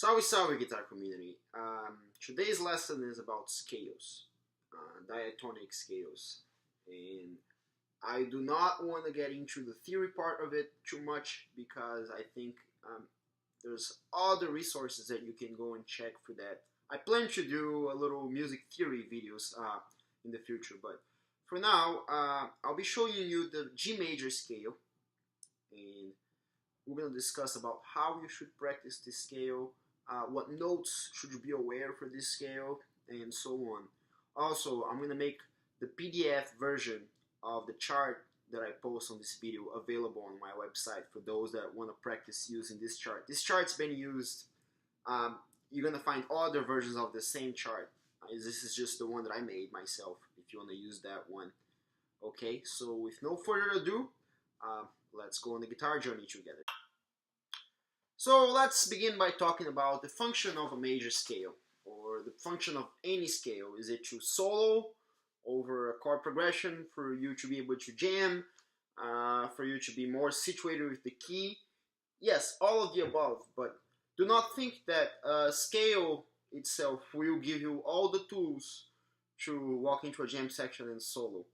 Salve guitar community. Today's lesson is about scales, diatonic scales, and I do not want to get into the theory part of it too much because I think there's other resources that you can go and check for that. I plan to do a little music theory videos in the future, but for now I'll be showing you the G major scale, and we're going to discuss about how you should practice this scale, what notes should you be aware for this scale, and so on. Also, I'm going to make the PDF version of the chart that I post on this video available on my website for those that want to practice using this chart. This chart's been used. You're going to find other versions of the same chart. This is just the one that I made myself, if you want to use that one. Okay, so with no further ado, let's go on the guitar journey together. So let's begin by talking about the function of a major scale, or the function of any scale. Is it to solo over a chord progression for you to be able to jam, for you to be more situated with the key? Yes, all of the above, but do not think that a scale itself will give you all the tools to walk into a jam section and solo.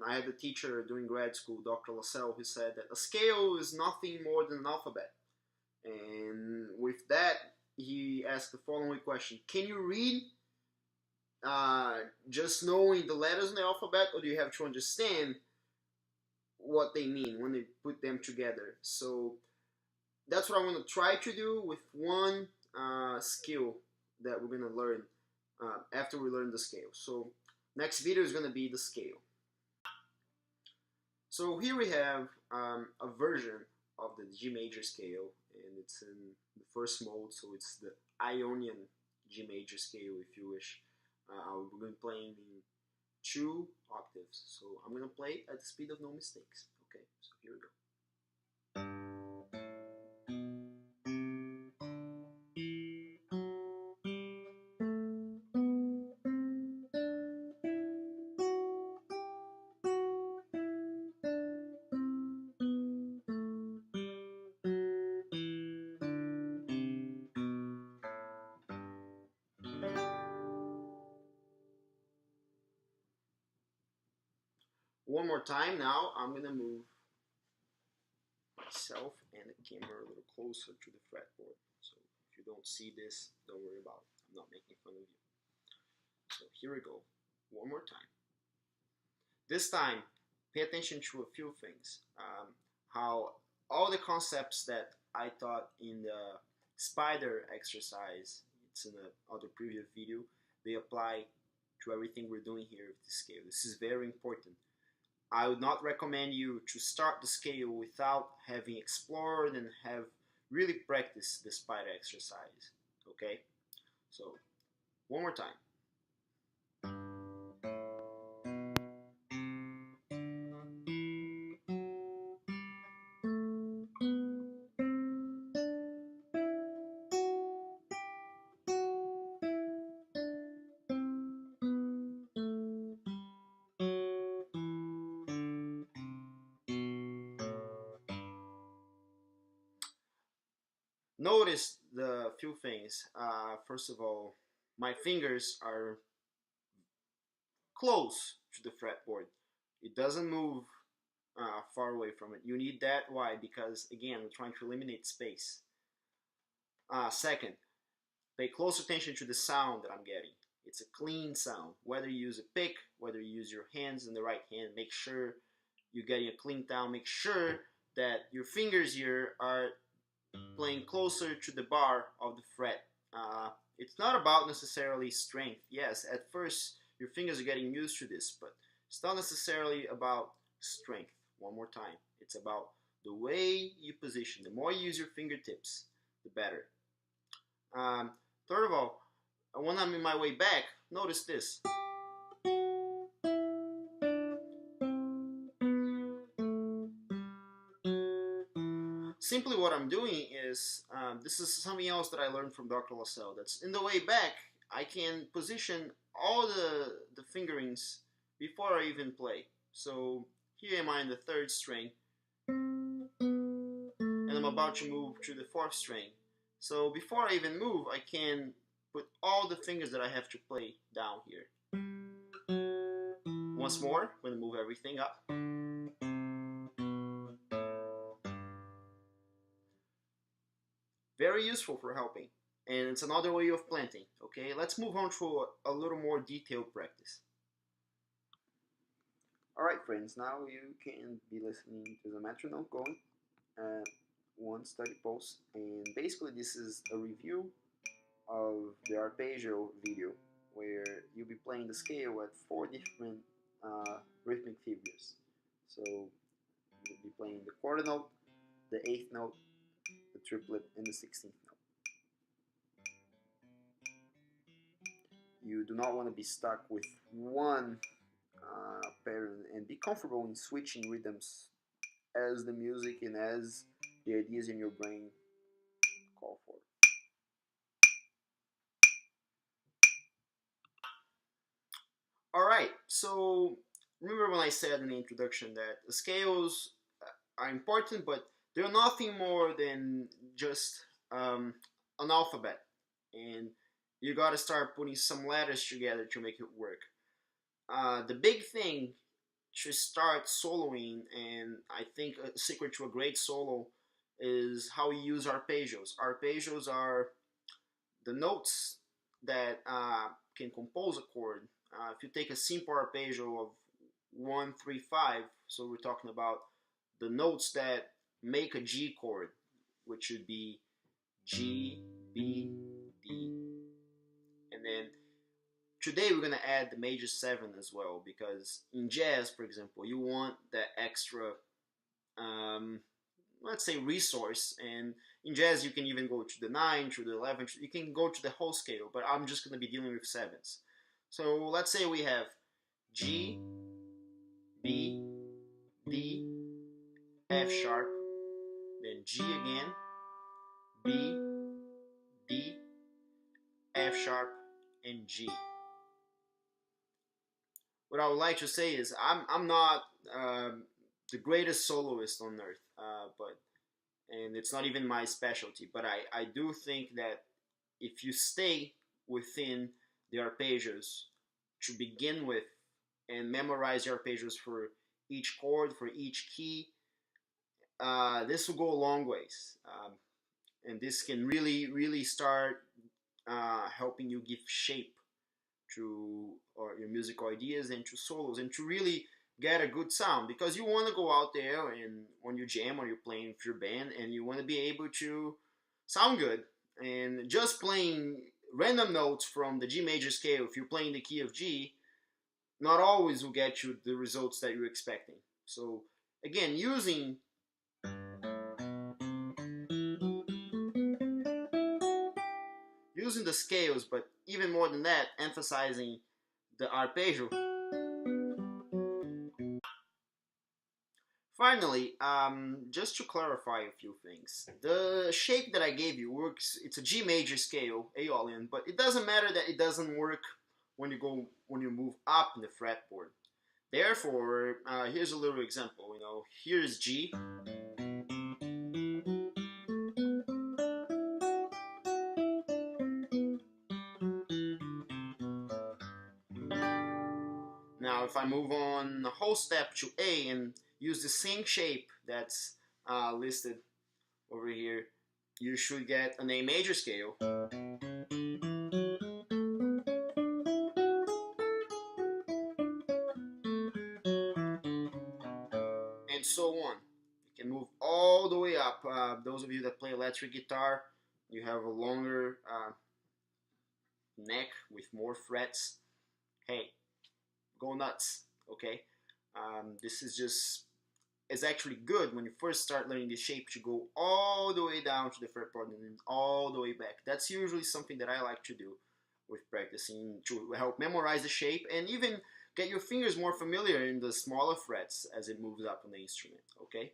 I had a teacher during grad school, Dr. Lascelles, who said that a scale is nothing more than an alphabet. And with that, he asked the following question: can you read just knowing the letters in the alphabet, or do you have to understand what they mean when they put them together? So that's what I'm going to try to do with one skill that we're going to learn after we learn the scale. So next video is going to be the scale. So here we have a version of the G major scale, and it's in the first mode, so it's the Ionian G major scale, if you wish. We're going to be playing in 2 octaves, so I'm going to play at the speed of no mistakes. Okay, so here we go. One more time now. I'm going to move myself and the camera a little closer to the fretboard. So if you don't see this, don't worry about it. I'm not making fun of you. So here we go. One more time. This time, pay attention to a few things. How all the concepts that I taught in the spider exercise, it's in the other previous video, they apply to everything we're doing here with the scale. This is very important. I would not recommend you to start the scale without having explored and have really practiced the spider exercise. Okay? So, one more time. Notice the few things. First of all, my fingers are close to the fretboard. It doesn't move far away from it. You need that. Why? Because again, we're trying to eliminate space. Second, pay close attention to the sound that I'm getting. It's a clean sound. Whether you use a pick, whether you use your hands in the right hand, make sure you're getting a clean sound. Make sure that your fingers here are playing closer to the bar of the fret. It's not about necessarily strength. Yes, at first your fingers are getting used to this, but it's not necessarily about strength. One more time. It's about the way you position. The more you use your fingertips, the better. Third of all, when I'm in my way back, notice this. Simply what I'm doing is, this is something else that I learned from Dr. Lascelles. That's in the way back, I can position all the fingerings before I even play. So here am I in the 3rd string, and I'm about to move to the 4th string. So before I even move, I can put all the fingers that I have to play down here. Once more, I'm going to move everything up. Very useful for helping. And it's another way of planting. Okay, let's move on to a little more detailed practice. Alright friends, now you can be listening to the metronome going at one steady pulse. And basically this is a review of the arpeggio video where you'll be playing the scale at 4 different rhythmic figures. So you'll be playing the quarter note, the 8th note, the triplet, and the 16th note. You do not want to be stuck with one pattern, and be comfortable in switching rhythms as the music and as the ideas in your brain call for. Alright, so remember when I said in the introduction that the scales are important, but they're nothing more than just an alphabet, and you gotta start putting some letters together to make it work. The big thing to start soloing, and I think a secret to a great solo, is how you use arpeggios. Arpeggios are the notes that can compose a chord. If you take a simple arpeggio of 1, 3, 5, so we're talking about the notes that make a G chord, which would be G, B, D, and then today we're going to add the major 7 as well, because in jazz, for example, you want that extra, let's say, resource, and in jazz you can even go to the 9, to the 11, you can go to the whole scale, but I'm just going to be dealing with 7s. So let's say we have G, B, D, F sharp, then G again, B, D, F sharp, and G. What I would like to say is I'm not the greatest soloist on earth, and it's not even my specialty, but I do think that if you stay within the arpeggios to begin with and memorize the arpeggios for each chord, for each key, this will go a long ways, and this can really start helping you give shape to your musical ideas and to solos, and to really get a good sound, because you want to go out there and when you jam or you're playing with your band, and you want to be able to sound good. And just playing random notes from the G major scale, if you're playing the key of G, not always will get you the results that you're expecting. So again, using the scales, but even more than that, emphasizing the arpeggio. Finally, just to clarify a few things, the shape that I gave you works. It's a G major scale, Aeolian, but it doesn't matter that it doesn't work when you move up in the fretboard. Therefore, here's a little example. Here's G. Now, if I move on a whole step to A and use the same shape that's listed over here, you should get an A major scale. And so on. You can move all the way up. Those of you that play electric guitar, you have a longer neck with more frets. Hey, go nuts, okay? This is actually good when you first start learning the shape to go all the way down to the fretboard and then all the way back. That's usually something that I like to do with practicing, to help memorize the shape and even get your fingers more familiar in the smaller frets as it moves up on the instrument, okay?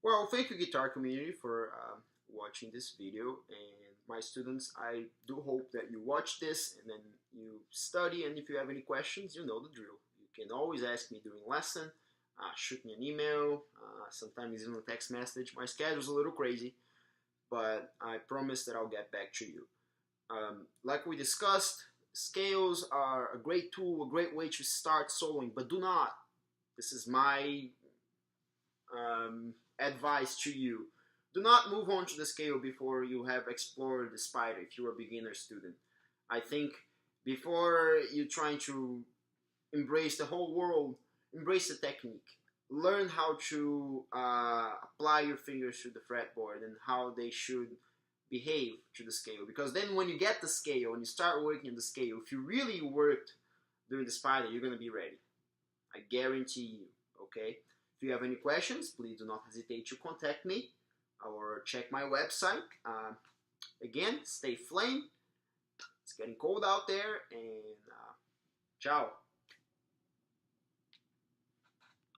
Well, thank you, guitar community, for watching this video. And my students, I do hope that you watch this and then you study, and if you have any questions, you know the drill. You can always ask me during lesson, shoot me an email, sometimes even a text message. My schedule's a little crazy, but I promise that I'll get back to you. Like we discussed, scales are a great tool, a great way to start soloing, but do not, this is my advice to you, do not move on to the scale before you have explored the spider if you're a beginner student. I think before you're trying to embrace the whole world, embrace the technique. Learn how to apply your fingers to the fretboard and how they should behave to the scale. Because then when you get the scale and you start working on the scale, if you really worked during the spider, you're going to be ready. I guarantee you, okay? If you have any questions, please do not hesitate to contact me or check my website. Again, stay flame. It's getting cold out there, and ciao.